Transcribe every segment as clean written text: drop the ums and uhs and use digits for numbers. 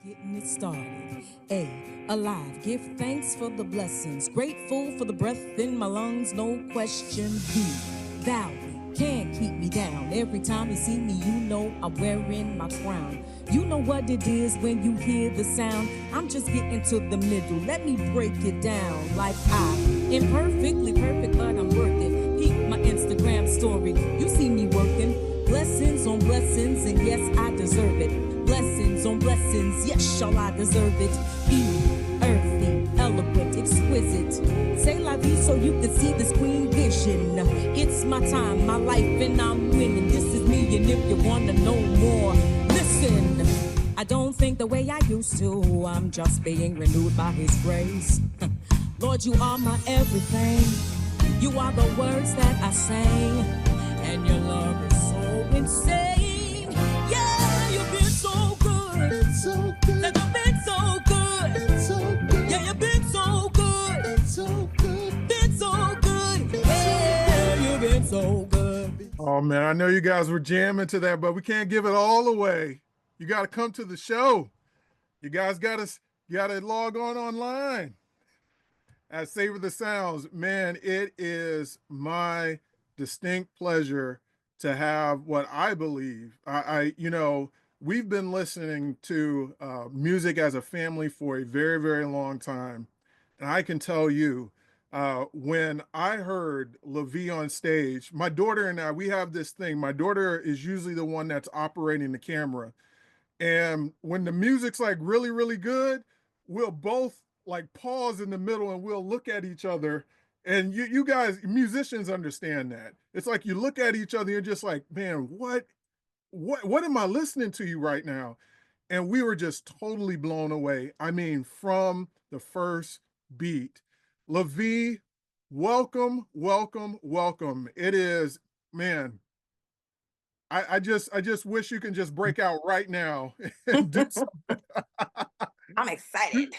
Getting it started. A, alive. Give thanks for the blessings. Grateful for the breath in my lungs, no question. B, valley. Can't keep me down. Every time you see me, you know I'm wearing my crown. You know what it is when you hear the sound. I'm just getting to the middle. Let me break it down. Like I, imperfectly perfect, but I'm worth it. Peep my Instagram story. You see me working. Blessings on blessings, and yes, I deserve it. Blessings on blessings, yes, shall I deserve it. Earthy, eloquent, exquisite. Say LaVie so you can see this queen vision. It's my time, my life, and I'm winning. This is me, and if you wanna know more, listen. I don't think the way I used to. I'm just being renewed by His grace. Lord, you are my everything. You are the words that I sang, and your love is so insane. Yeah, you've been so good. It's so good. Said you've been so good. It's so good. Yeah, you've been so good. It's so good. Been so good. Yeah, you've been so good. Oh man, I know you guys were jamming to that, but we can't give it all away. You got to come to the show. You guys got to log on online at Savor the Sounds. Man, it is my distinct pleasure to have what I believe. We've been listening to music as a family for a very, very long time. And I can tell you, when I heard LaVie on stage, my daughter and I, we have this thing. My daughter is usually the one that's operating the camera. And when the music's like really, really good, we'll both like pause in the middle and we'll look at each other. And you guys, musicians understand that. It's like you look at each other, you're just like, man, what am I listening to you right now? And we were just totally blown away. I mean, from the first beat. LaVie, welcome, welcome, welcome. It is, man, I just wish you can just break out right now and do something. I'm excited.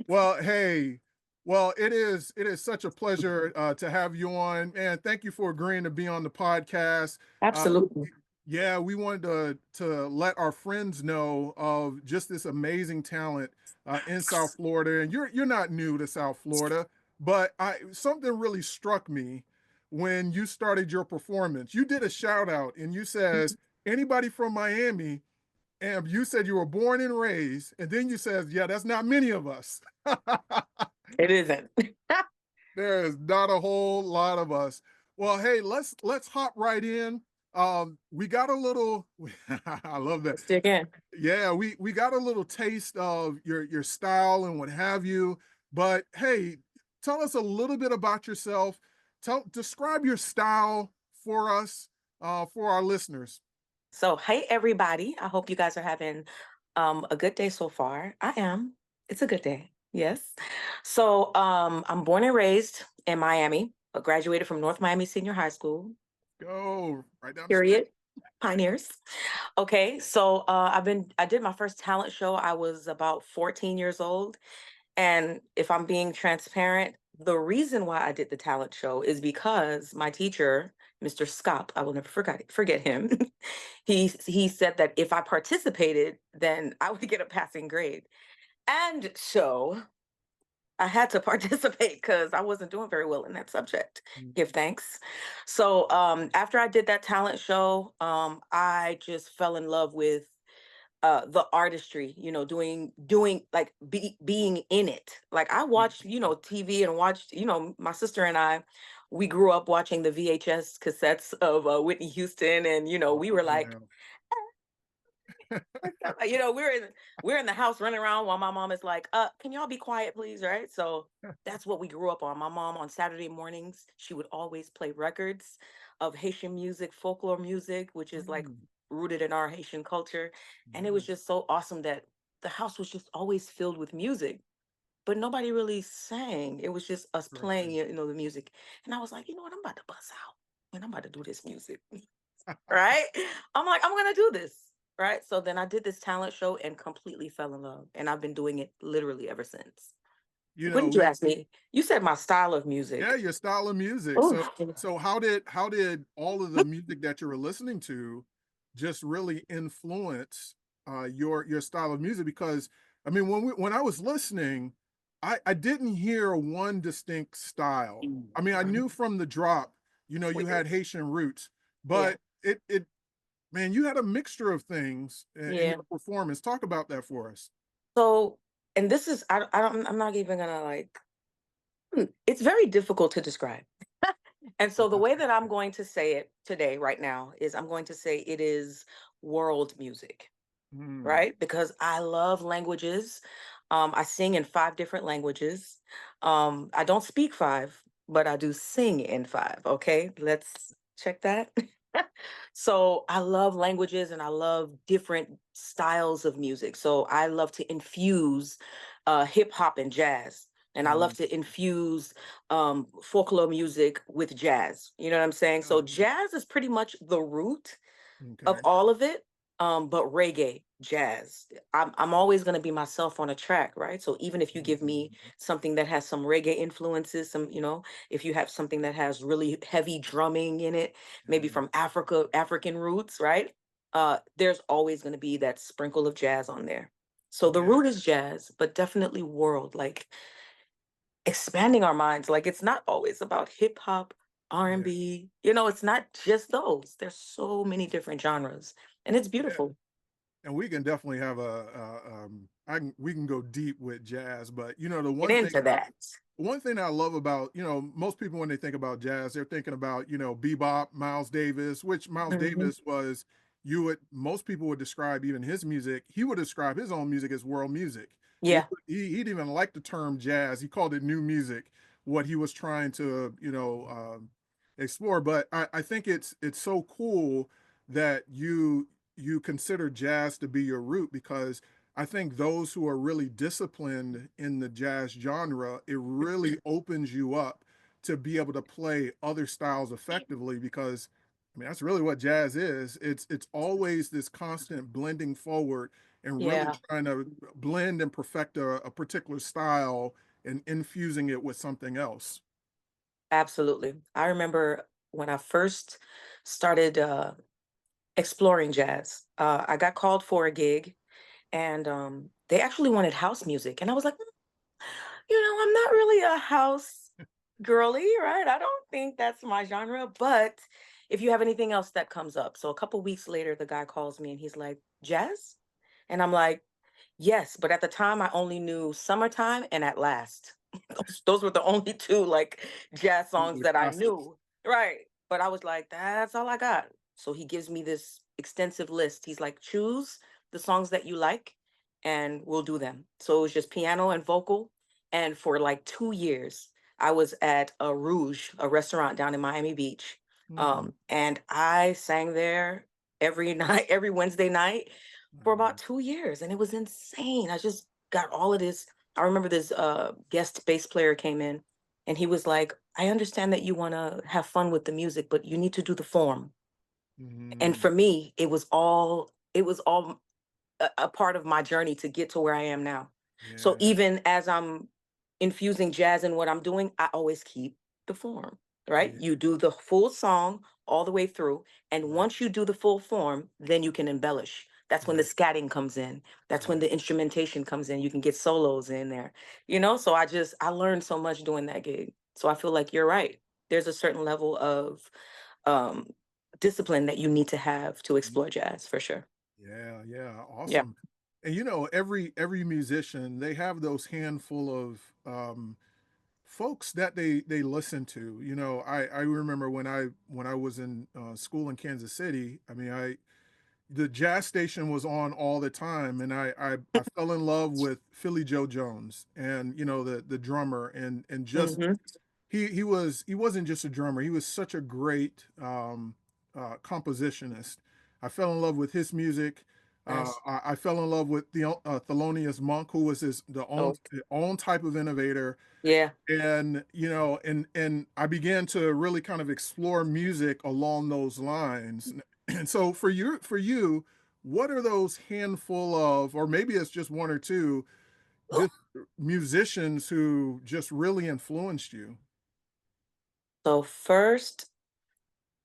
Well, hey, well, it is such a pleasure to have you on, and thank you for agreeing to be on the podcast. Absolutely. Yeah, we wanted to let our friends know of just this amazing talent in South Florida, and you're not new to South Florida, but something really struck me when you started your performance. You did a shout out, and you says anybody from Miami, and you said you were born and raised, and then you said, yeah, that's not many of us. It isn't. There is not a whole lot of us. Well, hey, let's hop right in. We got a little I love that. Stick in. Yeah, we got a little taste of your style and what have you. But hey, tell us a little bit about yourself. Describe your style for us, for our listeners. So, hey everybody. I hope you guys are having a good day so far. I am. It's a good day. Yes. So, I'm born and raised in Miami, but graduated from North Miami Senior High School. Go right down the street. Period. Pioneers. Okay, so I did my first talent show. I was about 14 years old. And if I'm being transparent, the reason why I did the talent show is because my teacher, Mr. Scott, I will never forget him. He said that if I participated, then I would get a passing grade. And so I had to participate because I wasn't doing very well in that subject. Give thanks. So after I did that talent show, I just fell in love with the artistry, doing like being in it. Like I watched, TV and watched, my sister and I, we grew up watching the VHS cassettes of Whitney Houston, and we were like, we're in the house running around while my mom is like, can y'all be quiet, please? Right. So that's what we grew up on. My mom on Saturday mornings, she would always play records of Haitian music, folklore music, which is like rooted in our Haitian culture. And it was just so awesome that the house was just always filled with music, but nobody really sang. It was just us playing, the music. And I was like, you know what? I'm about to bust out and I'm about to do this music. Right. I'm like, I'm going to do this. Right. So then I did this talent show and completely fell in love. And I've been doing it literally ever since. When did you ask me? You said my style of music. Yeah, your style of music. Oof. So how did all of the music that you were listening to just really influence your style of music? Because I mean, when I was listening, I didn't hear one distinct style. I mean, I knew from the drop, you know, you We had Haitian roots, Yeah. but it man, you had a mixture of things in Yeah. your performance. Talk about that for us. So, and this is, I don't, I'm not even gonna like, it's very difficult to describe. And so the way that I'm going to say it today, right now, is I'm going to say it is world music, Mm, right? Because I love languages. I sing in 5 different languages. I don't speak five, but I do sing in five. Okay, let's check that. So I love languages and I love different styles of music. So I love to infuse hip hop and jazz. And I love mm, to infuse folklore music with jazz. You know what I'm saying? yeah, So jazz is pretty much the root of okay. all of it, but reggae, jazz. I'm always gonna be myself on a track, right? So even if you give me Mhm. something that has some reggae influences, some, if you have something that has really heavy drumming in it, maybe Yeah, from Africa, African roots, right? There's always gonna be that sprinkle of jazz on there. So the yeah, root is jazz, but definitely world, like expanding our minds. Like it's not always about hip hop, yeah, R&B. It's not just those. There's so many different genres, and it's yeah. beautiful. And we can definitely have we can go deep with jazz, but you know, the Get into that. one thing I love about, you know, most people when they think about jazz, they're thinking about, you know, bebop, Miles Davis, which Miles Hmm. Davis was, most people would describe even his music, he would describe his own music as world music. Yeah, He didn't even like the term jazz. He called it new music, what he was trying to, explore. But I think it's so cool that you consider jazz to be your root, because I think those who are really disciplined in the jazz genre, it really opens you up to be able to play other styles effectively, because I mean that's really what jazz is. It's always this constant blending forward and really yeah, trying to blend and perfect a particular style and infusing it with something else. absolutely. I remember when I first started exploring jazz. I got called for a gig, and they actually wanted house music, and I was like, I'm not really a house girly, right? I don't think that's my genre, but if you have anything else that comes up. So a couple weeks later, the guy calls me and he's like, jazz? And I'm like, yes, but at the time I only knew Summertime and At Last. Those were the only two like jazz songs The that I classics. knew. Right. But I was like, that's all I got. So he gives me this extensive list. He's like, choose the songs that you like and we'll do them. So it was just piano and vocal. And for like 2 years, I was at a Rouge, a restaurant down in Miami Beach. Hmm. And I sang there every night, every Wednesday night for about Um, 2 years. And it was insane. I just got all of this. I remember this guest bass player came in and he was like, I understand that you want to have fun with the music, but you need to do the form. And mm, for me, it was all a part of my journey to get to where I am now. So yeah, even as I'm infusing jazz in what I'm doing, I always keep the form, right? yeah, You do the full song all the way through. And right, once you do the full form, then you can embellish. That's when the right, scatting comes in. That's when right. the instrumentation comes in. You can get solos in there, So I learned so much doing that gig. So I feel like you're right. There's a certain level of um, discipline that you need to have to explore jazz for sure. Yeah, yeah, Yeah. awesome. And you know, every musician, they have those handful of folks that they listen to. You know, I remember when I was in school in Kansas City. I mean, I the jazz station was on all the time, and I fell in love with Philly Joe Jones, and you know the drummer, and just Hmm. he wasn't just a drummer. He was such a great compositionist. I fell in love with his music. Yes. I fell in love with the Thelonious Monk, who was Oh, his own type of innovator. yeah. And you know, and I began to really kind of explore music along those lines. And so for you, what are those handful of, or maybe it's just one or two, just musicians who just really influenced you? So first,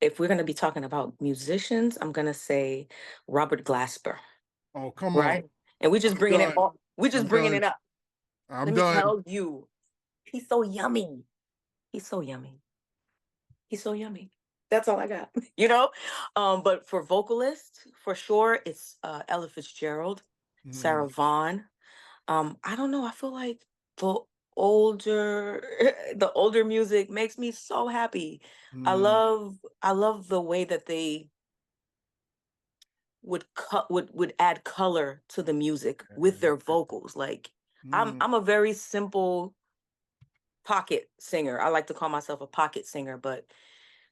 if we're going to be talking about musicians, I'm going to say Robert Glasper. Oh, come on. right? And we just I'm bringing it done. all, we just I'm bringing done. it up. I'm Let me done. tell you, he's so yummy. He's so yummy. He's so yummy. That's all I got. You know? But for vocalists, for sure, it's Ella Fitzgerald, Mm, Sarah Vaughan. I don't know. I feel like the older the older music makes me so happy. mm, I love the way that they would add color to the music with yeah, their vocals. Like mm, I'm a very simple pocket singer. I like to call myself a pocket singer, but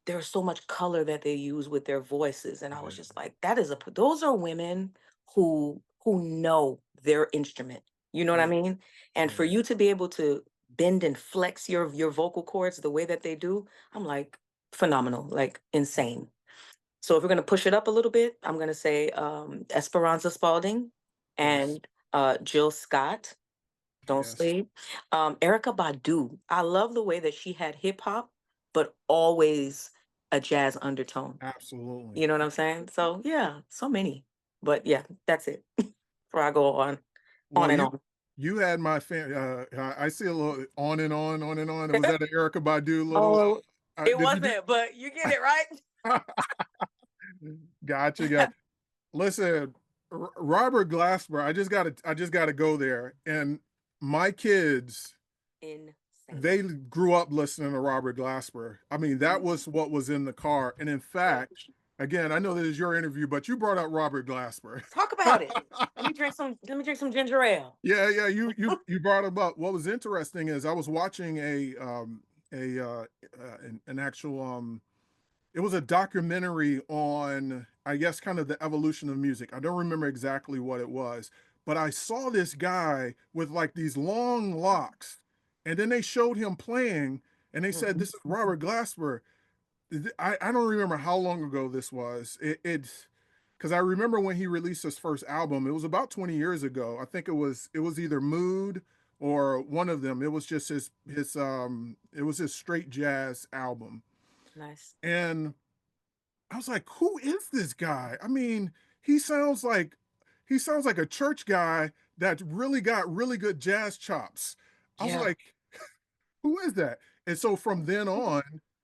there's so much color that they use with their voices, and I was yeah, just like, that is a those are women who know their instrument. You know what I yeah, mean? And for yeah, you to be able to bend and flex your vocal cords the way that they do, I'm like phenomenal, like insane. So if we're gonna push it up a little bit, I'm gonna say Esperanza Spalding yes, and Jill Scott. Don't yes, sleep. Erica Badu. I love the way that she had hip hop, but always a jazz undertone. absolutely. You know what I'm saying? So yeah, so many. But yeah, that's it. Before I go on Well, and on. you had my fan. I see a little on and on, on and on. Was that an Erica Badu little? Oh, it Did you do? wasn't, but you get it right. Gotcha, guy. Listen, Robert Glasper. I just gotta go there. And my kids, Insane. they grew up listening to Robert Glasper. I mean, that Mhm. was what was in the car. And in fact, again, I know this is your interview, but you brought up Robert Glasper. Talk about it. Let me drink some ginger ale. Yeah, yeah, you brought him up. What was interesting is I was watching an actual it was a documentary on, I guess, kind of the evolution of music. I don't remember exactly what it was, but I saw this guy with like these long locks, and then they showed him playing, and they said, Mhm. "This is Robert Glasper." I don't remember how long ago this was. It's because I remember when he released his first album. It was about 20 years ago. I think it was either Mood or one of them. It was just it was his straight jazz album. Nice. And I was like, who is this guy? I mean, he sounds like he sounds like a church guy that really got really good jazz chops. I was Yeah. like, who is that? And so from then on,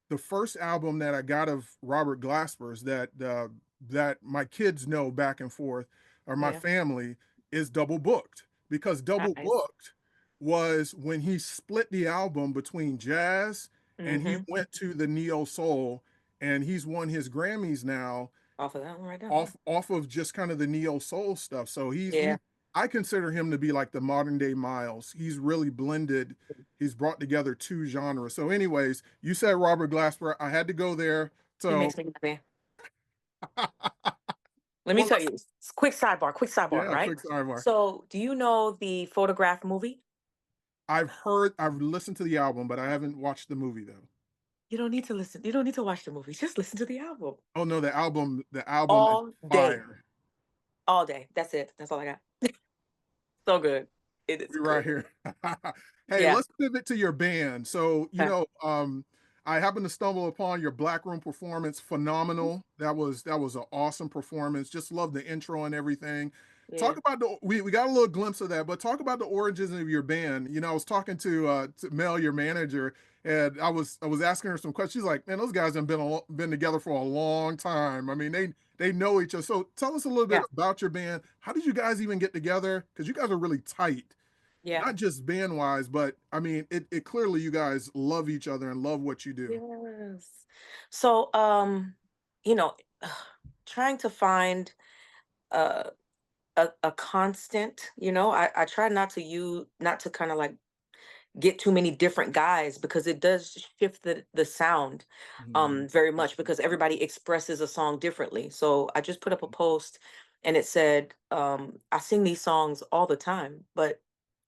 the first album that I got of Robert Glasper's that my kids know back and forth, or my Yeah. family, is Double Booked, because Double Nice. Booked was when he split the album between jazz and he Mm-hmm. went to the neo soul, and he's won his Grammys now Off of that one right there. off of just kind of the neo soul stuff. So he Yeah. I consider him to be like the modern day Miles. He's really blended. He's brought together two genres. So, anyways, you said Robert Glasper. I had to go there. He So, makes me happy. Let me well, tell you, quick sidebar, yeah, right? quick sidebar. So, do you know the Photograph movie? I've listened to the album, but I haven't watched the movie though. You don't need to listen. You don't need to watch the movie. Just listen to the album Oh no, the album is all day, fire. all day. That's it. That's all I got. So good. It is We right good. here. Hey, Yeah. let's pivot to your band. So, Okay. I happened to stumble upon your Black Room performance. Phenomenal. That was an awesome performance. Just love the intro and everything. Talk Yeah. about we got a little glimpse of that, but talk about the origins of your band. I was talking to Mel, your manager, and I was asking her some questions. She's like, "Man, those guys have been together for a long time. I mean, they know each other." So tell us a little bit Yeah. about your band. How did you guys even get together? Because you guys are really tight, Yeah. not just band wise, but I mean, it clearly you guys love each other and love what you do. Yes. So, you know, trying to find uh, a constant, I try not to kind of like get too many different guys because it does shift the sound Mhm. very much because everybody expresses a song differently. So I just put up a post and it said, I sing these songs all the time, but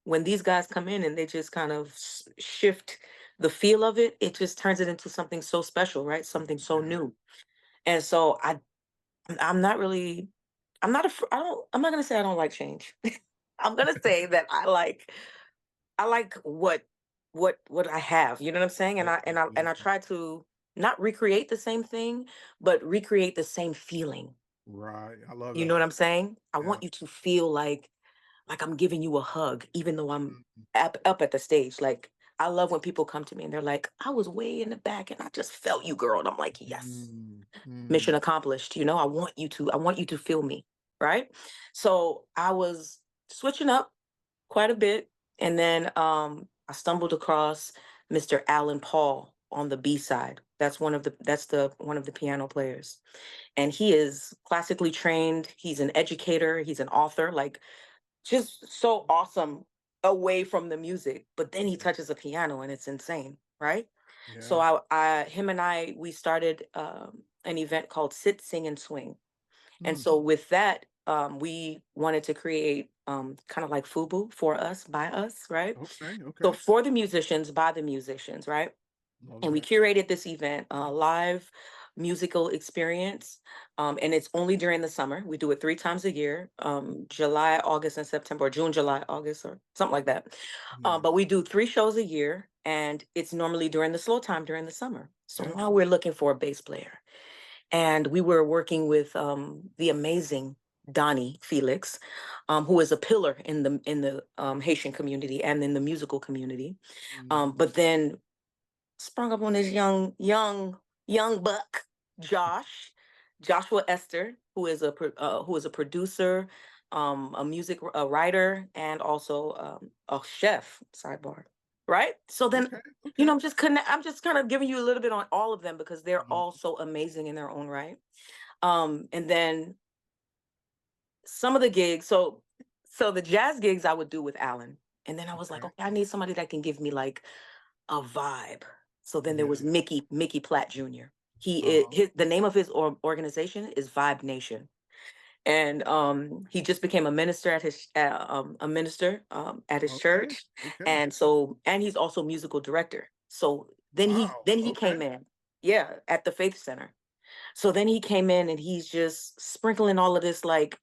when these guys come in and they just kind of shift the feel of it, it just turns it into something so special, right? Something so Yeah, new. And so I'm not really, I'm not, I'm not going to say I don't like change. I'm going to say that I like what I have. You know what I'm saying? yeah, And I absolutely. try to not recreate the same thing, but recreate the same feeling. Right. I love You know that. what I'm saying? I Yeah. want you to feel like I'm giving you a hug, even though I'm Mhm. up at the stage. Like I love when people come to me and they're like, I was way in the back and I just felt you, girl. And I'm like, yes, Mm, mm, mission accomplished. You know, I want you to feel me. Right. So I was switching up quite a bit. And then I stumbled across Mr. Alan Paul on the B side. That's the one of the piano players. And he is classically trained. He's an educator, he's an author, like just so awesome away from the music. But then he yeah. touches a piano and it's insane, right? So Yeah. him and I, we started an event called Sit, Sing, and Swing. And Mm, so with that, we wanted to create kind of like FUBU for us, by us, right? okay. So Okay. for the musicians, by the musicians, right? Love And we that. curated this event, a live musical experience. And it's only during the summer. We do it 3 times a year, July, August, and September, or June, July, August, or something like that. Yeah. But we do 3 shows a year, and it's normally during the slow time during the summer. So Yeah. now we're looking for a bass player. And we were working with the amazing Donnie Felix, who is a pillar in the Haitian community and in the musical community. Mm, But then sprung up on this young buck, Josh, Joshua Esther, who is a producer, a writer, and also a chef. Sidebar, right? So then, okay. Okay. I'm just kind of giving you a little bit on all of them because they're Mm, all so amazing in their own right. And then some of the gigs. So the jazz gigs I would do with Alan, and then I was like, okay. okay, I need somebody that can give me like a vibe. So then there Yeah. was Mickey Platt Jr. Uh-huh. The name of his organization is Vibe Nation, and he just became a minister at his Okay. church, Okay. and he's also musical director. So Wow. then he Okay. came in, yeah, at the Faith Center. So then he came in and he's just sprinkling all of this like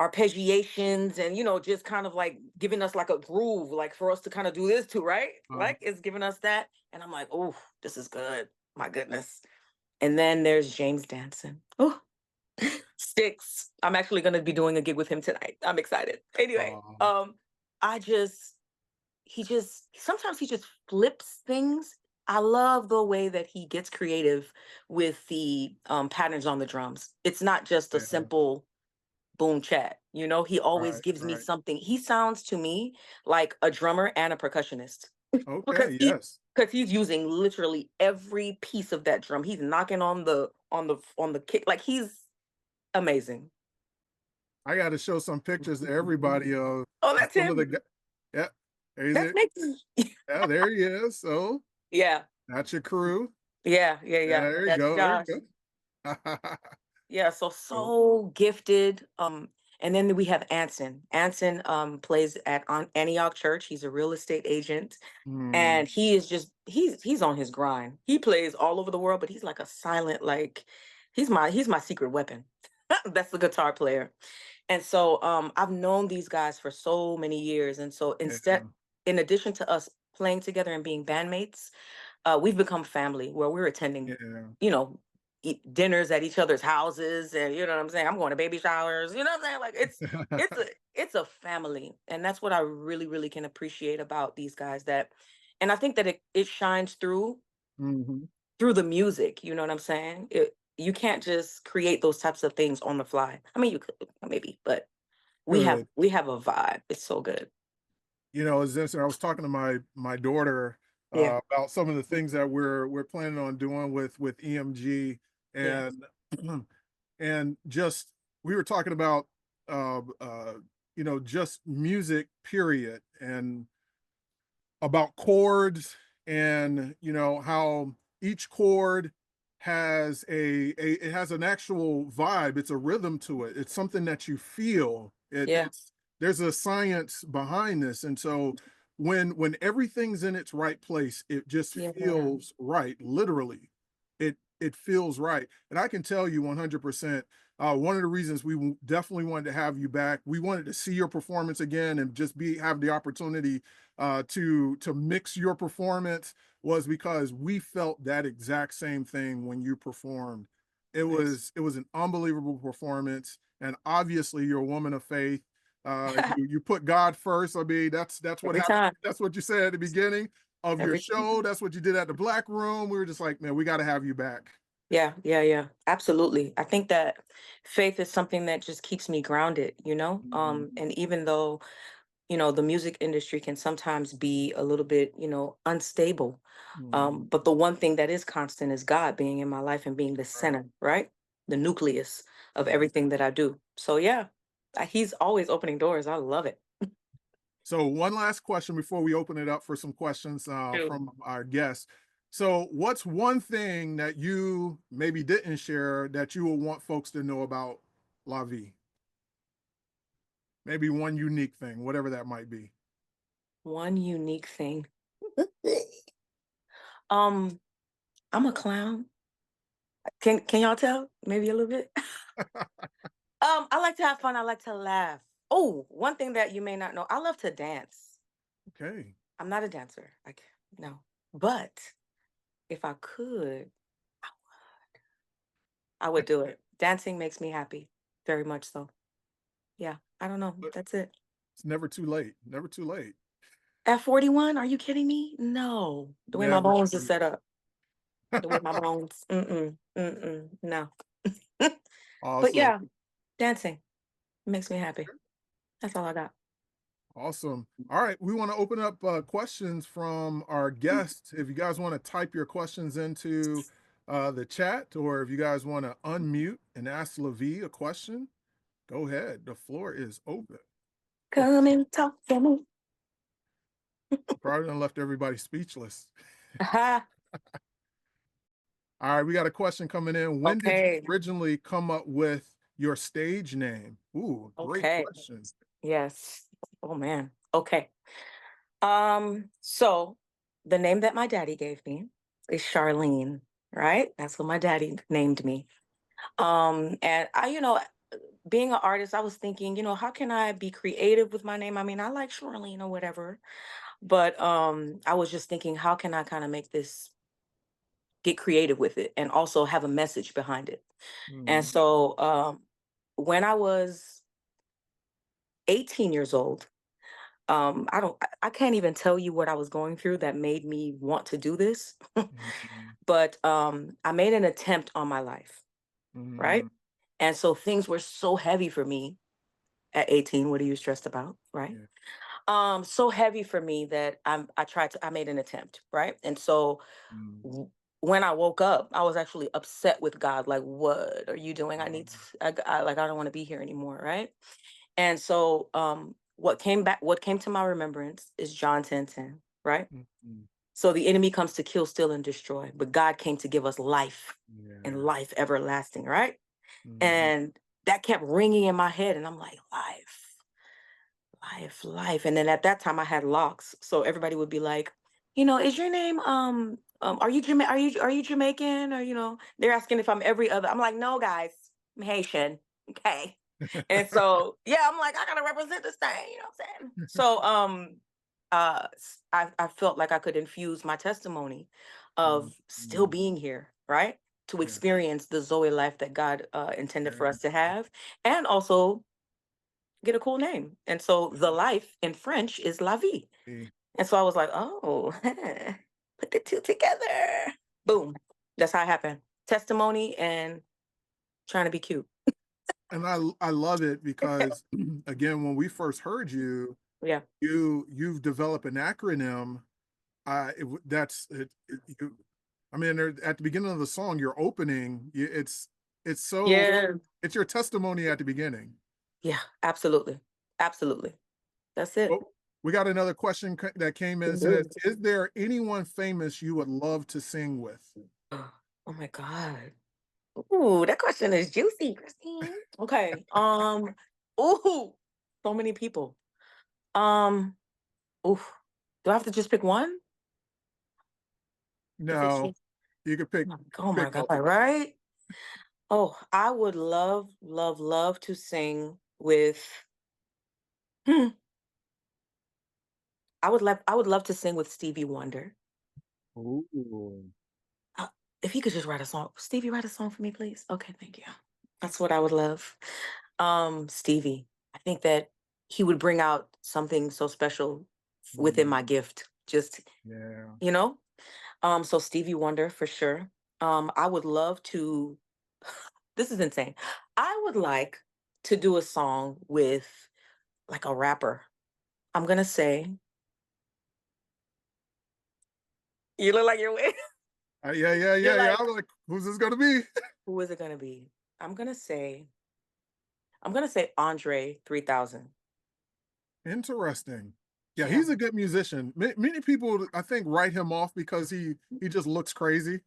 arpeggiations and just kind of like giving us like a groove like for us to kind of do this too, right? Uh, Like it's giving us that, and I'm like, oh, this is good, my goodness. And then there's James Danson. Oh, Sticks. I'm actually going to be doing a gig with him tonight. I'm excited. Anyway, um, I just sometimes he just flips things. I love the way that he gets creative with the patterns on the drums. It's not just a yeah. simple boom chat. He always Right. gives me Right. something. He sounds to me like a drummer and a percussionist because Okay. Yes. he's using literally every piece of that drum. He's knocking on the kick. Like he's amazing. I got to show some pictures to everybody Oh, of that's some of the him. guys. Yeah. Is That's it? Mickey. Yeah. There he is. So Yeah, that's your crew. yeah. Yeah. There you That's go. There Josh. you go. Yeah, So, so gifted. And then we have Anson. Anson plays at Antioch Church. He's a real estate agent, mm, and he is just he's on his grind. He plays all over the world, but he's like a silent, like he's my secret weapon. That's the guitar player. And so I've known these guys for so many years. And so yeah. in addition to us playing together and being bandmates, we've become family where we're attending, Yeah. you know, dinners at each other's houses, and you know what I'm saying. I'm going to baby showers. You know what I'm saying? Like it's a family, and that's what I really really can appreciate about these guys. And I think that it shines hmm through the music. You know what I'm saying? You can't just create those types of things on the fly. I mean, you could maybe, but Good. we have a vibe. It's so good. It's interesting. I was talking to my daughter Yeah, about some of the things that we're planning on doing with EMG, yeah, and and just we were talking about uh, uh, just music period, and about chords, and how each chord has it has an actual vibe. It's a rhythm to it. It's something that you feel. yeah, There's a science behind this, and so when everything's in its right place, it just yeah, feels right. Literally, it feels right. And I can tell you 100%. One of the reasons we definitely wanted to have you back, we wanted to see your performance again and just have the opportunity to mix your performance, was because we felt that exact same thing when you performed. Nice. it was an unbelievable performance, and obviously you're a woman of faith. You put God first. I mean, that's what Every happened. time. That's what you said at the beginning of your Every time. show. That's what you did at the Black Room. We were just like, man, we got to have you back. Yeah, yeah, yeah. Absolutely. I think that faith is something that just keeps me grounded, you know? Mhm. And even though, the music industry can sometimes be a little bit, unstable. Mhm. But the one thing that is constant is God being in my life and being the Right. center, right? The nucleus of Right. everything that I do. So yeah, he's always opening doors. I love it. So one last question before we open it up for some questions Shoot. from our guests. So what's one thing that you maybe didn't share that you will want folks to know about LaVie? Maybe one unique thing, whatever that might be. One unique thing. um, I'm a clown. Can y'all tell? Maybe a little bit. I like to have fun. I like to laugh. Oh, one thing that you may not know, I love to dance. Okay. I'm not a dancer. No. But if I could, I would do it. Dancing makes me happy. Very much so. Yeah. I don't know. But That's it. it's never too late. Never too late. At 41, are you kidding me? No. The way my Never bones are too set up. The way my bones. Mm-mm. Mm-mm. No. But awesome. yeah, dancing makes me happy. That's all I got. Awesome. All right. We want to open up questions from our guests. If you guys want to type your questions into the chat, or if you guys want to unmute and ask LaVie a question, go ahead. The floor is open. Oh, Come and talk to me. probably done left everybody speechless. Aha. All right. We got a question coming in. When did you Okay. originally come up with your stage name? Ooh, great Okay. question. Yes. Oh man. Okay. So the name that my daddy gave me is Charlene, right? That's what my daddy named me. And I, being an artist, I was thinking, how can I be creative with my name? I mean, I like Charlene or whatever, but I was just thinking, how can I kind of make this get creative with it and also have a message behind it? And Mhm. so when I was 18 years old, I can't even tell you what I was going through that made me want to do this. Mhm. But I made an attempt on my life, right? Mhm. And so things were so heavy for me at 18. What are you stressed about, right? Yeah. So heavy for me that I made an attempt, right? And so Mhm. when I woke up, I was actually upset with God, like, what are you doing? I need to, Um, like, I don't want to be here anymore, right? And so what came to my remembrance is John 10:10, right? mhm. So the enemy comes to kill, steal, and destroy, but God came to give us life and Yeah. life everlasting, right? Mhm. And that kept ringing in my head, and I'm like, life, life, life. And then at that time I had locks. So everybody would be like, is your name are you Jamaican? Or, they're asking if I'm every other. I'm like, no, guys, I'm Haitian. Okay. And so, yeah, I'm like, I gotta represent this thing, you know what I'm saying? So I felt like I could infuse my testimony of still Mhm. being here, right? To Yeah. experience the Zoe life that God intended for Very us to have, and also get a cool name. And so the life in French is la vie. happy. And so I was like, oh, put the two together. Boom. That's how it happened. Testimony and trying to be cute. And I love it because again, when we first heard you, Yeah. you've developed an acronym. That's it, you, I mean, at the beginning of the song, your opening, it's so Yeah. it's your testimony at the beginning. Yeah. Absolutely. Absolutely. That's it. Oh, we got another question that came in. It says, "Is there anyone famous you would love to sing with?" Oh my God. Ooh, that question is juicy, Christine. Okay. Ooh, so many people. Um, ooh, do I have to just pick one? If it's No, just, you could pick oh my pick God, multiple. right? Oh, I would love, love, love to sing with. Hmm, I would love to sing with Stevie Wonder. Ooh. if he could just write a song, Stevie, write a song for me, please. Okay, thank you. That's what I would love. Stevie, I think that he would bring out something so special within Mm, my gift. Just, yeah. you know? So Stevie Wonder for sure. I would love to, this is insane. I would like to do a song with like a rapper. I'm gonna say, you look like you're with, Yeah, yeah, you're yeah, yeah. like, I'm like, who's this gonna be? who is it gonna be? I'm gonna say, I'm gonna say Andre 3000. Interesting. Yeah, Yeah. he's a good musician. Many people, I think, write him off because he just looks crazy.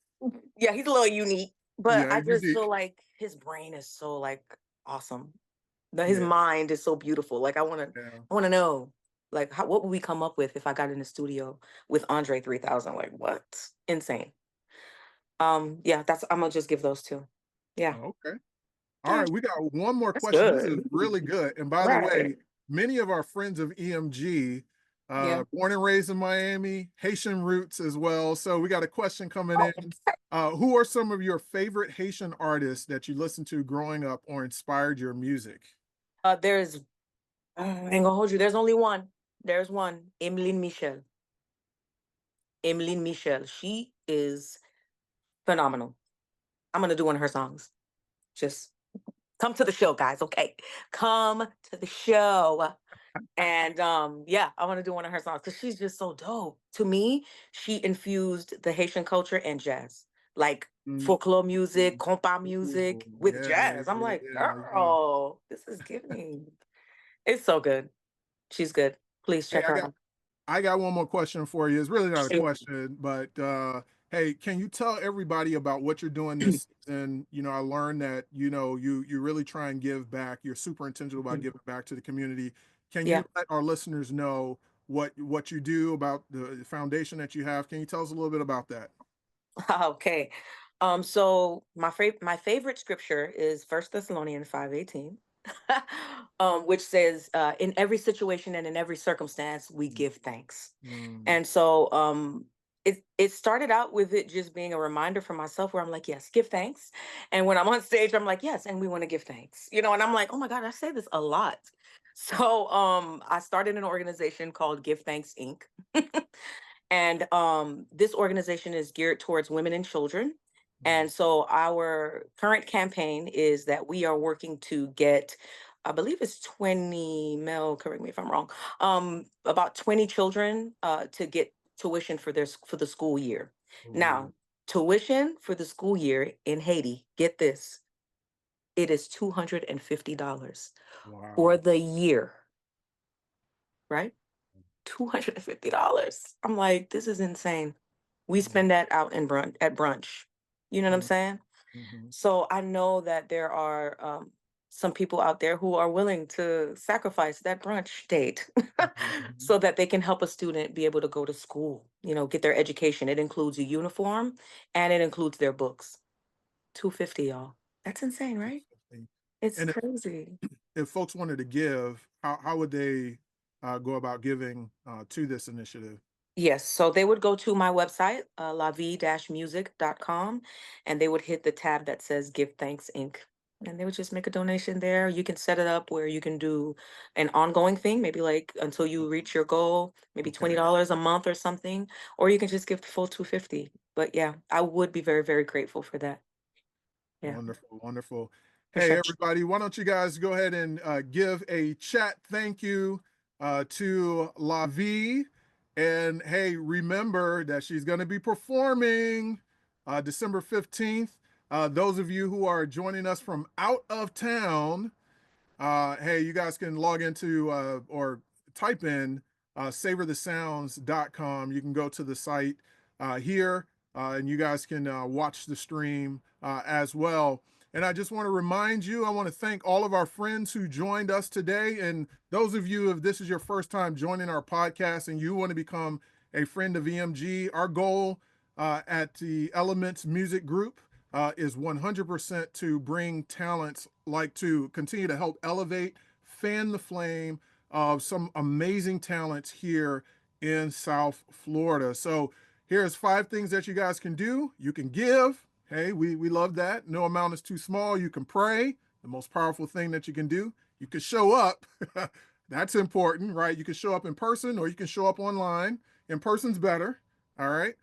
Yeah, he's a little unique, but Yeah, I he's just feel unique. like his brain is so like awesome. That his Yeah, mind is so beautiful. Like yeah. I wanna know like what would we come up with if I got in the studio with Andre 3000? Like what? Insane. Yeah, that's I'm gonna just give those two. Yeah. Okay. All Yeah, right, we got one more that's question. This is good. really good. And by the Right. way, many of our friends of EMG, Yeah. born and raised in Miami, Haitian roots as well. So we got a question coming Oh, in. Who are some of your favorite Haitian artists that you listened to growing up or inspired your music? there's I ain't gonna hold you. There's only one. There's one. Emeline Michel. Emeline Michel. She is phenomenal. I'm gonna do one of her songs. Just come to the show, guys. Okay, come to the show. And yeah, I want to do one of her songs because she's just so dope. To me, she infused the Haitian culture and jazz, like Mm, folklore music, compa ooh, music with yeah, jazz. I'm yeah, like, yeah, yeah. girl, this is giving. It's so good. She's good. Please Hey, check her out. I got one more question for you. It's really not a Shoot. question, but hey, can you tell everybody about what you're doing this season? You know, I learned that you really try and give back. You're super intentional about giving back to the community. Can Yeah. you let our listeners know what you do about the foundation that you have? Can you tell us a little bit about that? Okay. So my favorite scripture is First Thessalonians 5:18, which says, "In every situation and in every circumstance, we give thanks." Mm, And so, it started out with it just being a reminder for myself, where I'm like, yes, give thanks. And when I'm on stage, I'm like, yes, and we want to give thanks. And I'm like, oh my God, I say this a lot. So, I started an organization called Give Thanks Inc. And this organization is geared towards women and children. mm, And so our current campaign is that we are working to get, I believe it's 20 male, correct me if I'm wrong, about 20 children to get tuition for for the school year. ooh, Now, tuition for the school year in Haiti, get this, it is $250 for wow. the year, right? $250. I'm like, this is insane. We Mm, spend that out in brunch at brunch. You know what I'm mm, saying? mhm, So I know that there are some people out there who are willing to sacrifice that brunch date mhm. so that they can help a student be able to go to school, get their education. It includes a uniform and it includes their books. 250, y'all. That's insane, right? It's And crazy. if folks wanted to give, how would they go about giving to this initiative? Yes, so they would go to my website, lavie-music.com, and they would hit the tab that says Give Thanks Inc. And they would just make a donation there. You can set it up where you can do an ongoing thing, maybe like until you reach your goal, maybe Okay, $20 a month or something, or you can just give the full 250. But yeah, I would be very, very grateful for that. Yeah, wonderful, wonderful. for Hey, sure. everybody, why don't you guys go ahead and give a chat thank you to LaVie. And hey, remember that she's going to be performing December 15th. Those of you who are joining us from out of town, hey, you guys can log into or type in savorthesounds.com. You can go to the site here and you guys can watch the stream as well. And I just want to remind you, I want to thank all of our friends who joined us today. And those of you, if this is your first time joining our podcast and you want to become a friend of EMG, our goal at the Elements Music Group is 100% to bring talents like to continue to help elevate, fan the flame of some amazing talents here in South Florida. So Here's 5 things that you guys can do. You can give. Hey, we love that. No amount is too small. You can pray, the most powerful thing that you can do. You can show up. That's important, right? You can show up in person or you can show up online. In person's better. All right.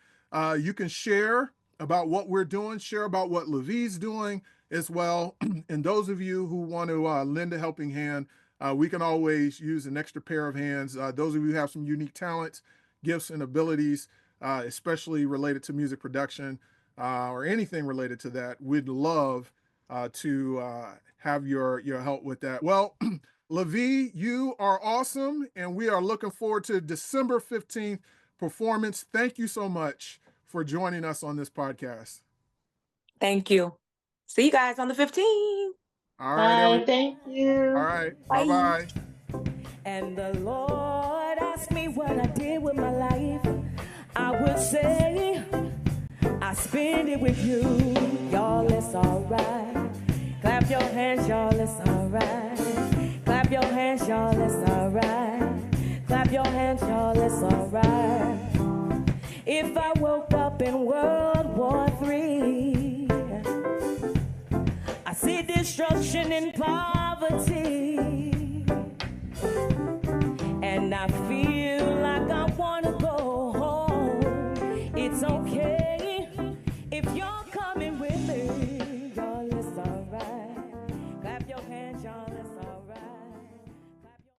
You can share about what we're doing, share about what LaVie's doing as well. And those of you who want to lend a helping hand, we can always use an extra pair of hands. Those of you who have some unique talents, gifts, and abilities, especially related to music production or anything related to that, we'd love to have your help with that. Well, LaVie, you are awesome, and we are looking forward to December 15th performance. Thank you so much for joining us on this podcast. Thank you. See you guys on the 15th. All right, Thank you. all right, Bye. bye-bye. And the Lord asked me what I did with my life. I would say, I spend it with you. Y'all, it's all right. Clap your hands, y'all, it's all right. Clap your hands, y'all, it's all right. Clap your hands, y'all, it's all right. If I woke up in World War III, I see destruction and poverty.